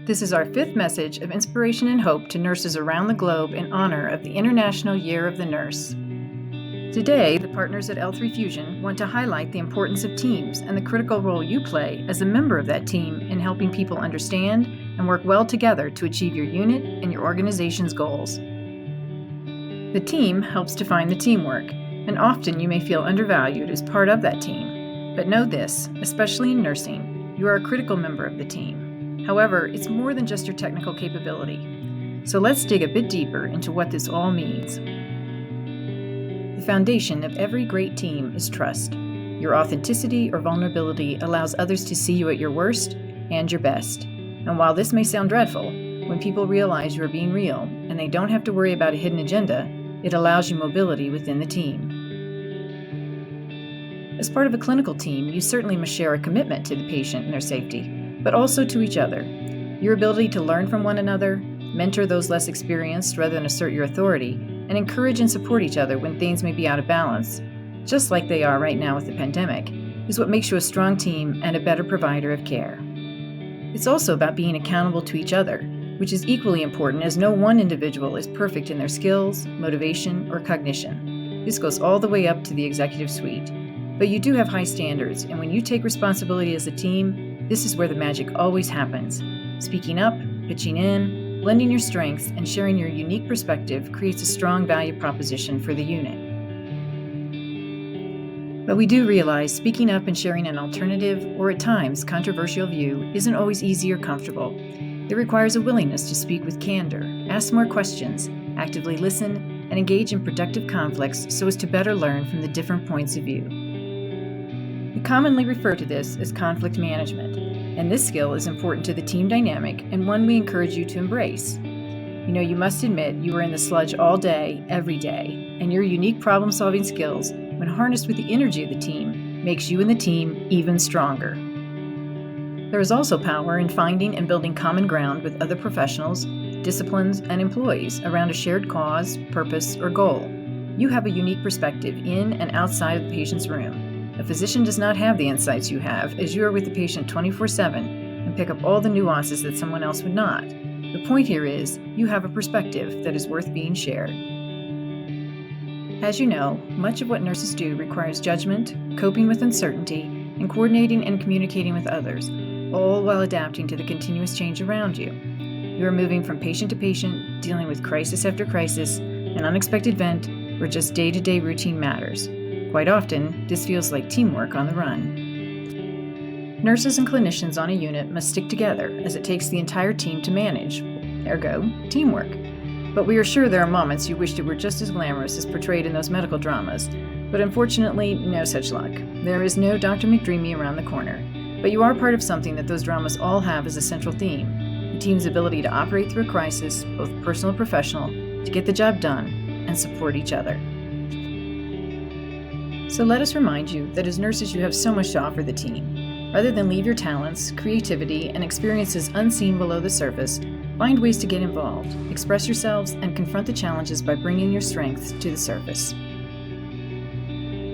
This is our fifth message of inspiration and hope to nurses around the globe in honor of the International Year of the Nurse. Today, the partners at L3 Fusion want to highlight the importance of teams and the critical role you play as a member of that team in helping people understand and work well together to achieve your unit and your organization's goals. The team helps define the teamwork, and often you may feel undervalued as part of that team. But know this, especially in nursing, you are a critical member of the team. However, it's more than just your technical capability. So let's dig a bit deeper into what this all means. The foundation of every great team is trust. Your authenticity or vulnerability allows others to see you at your worst and your best. And while this may sound dreadful, when people realize you are being real and they don't have to worry about a hidden agenda, it allows you mobility within the team. As part of a clinical team, you certainly must share a commitment to the patient and their safety, but also to each other. Your ability to learn from one another, mentor those less experienced rather than assert your authority, and encourage and support each other when things may be out of balance, just like they are right now with the pandemic, is what makes you a strong team and a better provider of care. It's also about being accountable to each other, which is equally important as no one individual is perfect in their skills, motivation, or cognition. This goes all the way up to the executive suite. But you do have high standards, and when you take responsibility as a team, this is where the magic always happens. Speaking up, pitching in, blending your strengths, and sharing your unique perspective creates a strong value proposition for the unit. But we do realize speaking up and sharing an alternative, or at times controversial view, isn't always easy or comfortable. It requires a willingness to speak with candor, ask more questions, actively listen, and engage in productive conflicts so as to better learn from the different points of view. We commonly refer to this as conflict management, and this skill is important to the team dynamic and one we encourage you to embrace. You must admit you are in the sludge all day, every day, and your unique problem-solving skills, when harnessed with the energy of the team, makes you and the team even stronger. There is also power in finding and building common ground with other professionals, disciplines, and employees around a shared cause, purpose, or goal. You have a unique perspective in and outside of the patient's room. A physician does not have the insights you have, as you are with the patient 24/7 and pick up all the nuances that someone else would not. The point here is, you have a perspective that is worth being shared. As you know, much of what nurses do requires judgment, coping with uncertainty, and coordinating and communicating with others, all while adapting to the continuous change around you. You are moving from patient to patient, dealing with crisis after crisis, an unexpected event, or just day-to-day routine matters. Quite often, this feels like teamwork on the run. Nurses and clinicians on a unit must stick together, as it takes the entire team to manage, ergo, teamwork. But we are sure there are moments you wished it were just as glamorous as portrayed in those medical dramas. But unfortunately, no such luck. There is no Dr. McDreamy around the corner. But you are part of something that those dramas all have as a central theme: the team's ability to operate through a crisis, both personal and professional, to get the job done and support each other. So let us remind you that as nurses you have so much to offer the team. Rather than leave your talents, creativity, and experiences unseen below the surface, find ways to get involved, express yourselves, and confront the challenges by bringing your strengths to the surface.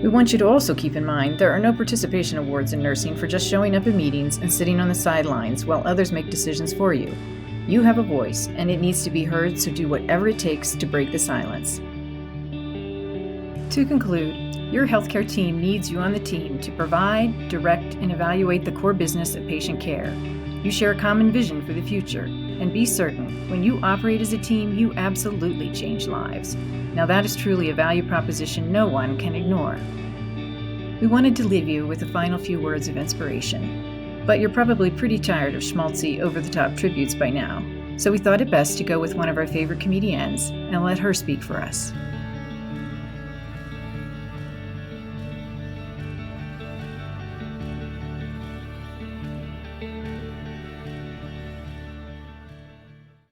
We want you to also keep in mind there are no participation awards in nursing for just showing up in meetings and sitting on the sidelines while others make decisions for you. You have a voice, and it needs to be heard, so do whatever it takes to break the silence. To conclude, your healthcare team needs you on the team to provide, direct, and evaluate the core business of patient care. You share a common vision for the future, and be certain, when you operate as a team, you absolutely change lives. Now that is truly a value proposition no one can ignore. We wanted to leave you with the final few words of inspiration, but you're probably pretty tired of schmaltzy, over-the-top tributes by now, so we thought it best to go with one of our favorite comedians and let her speak for us.